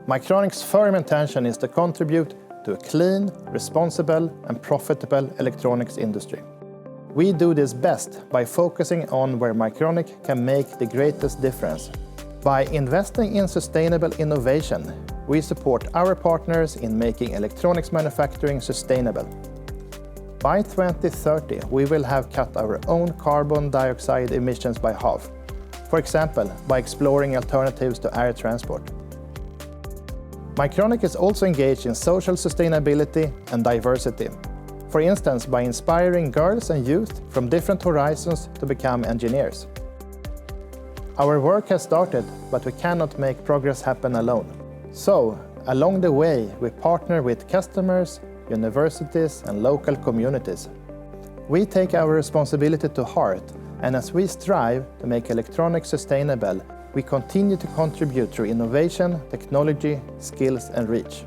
Mycronic's firm intention is to contribute to a clean, responsible and profitable electronics industry. We do this best by focusing on where Mycronic can make the greatest difference. By investing in sustainable innovation, we support our partners in making electronics manufacturing sustainable. By 2030, we will have cut our own carbon dioxide emissions by half, for example, by exploring alternatives to air transport. Mycronic is also engaged in social sustainability and diversity, for instance by inspiring girls and youth from different horizons to become engineers. Our work has started, but we cannot make progress happen alone. So, along the way, we partner with customers, universities and local communities. We take our responsibility to heart, and as we strive to make electronics sustainable, we continue to contribute through innovation, technology, skills and reach.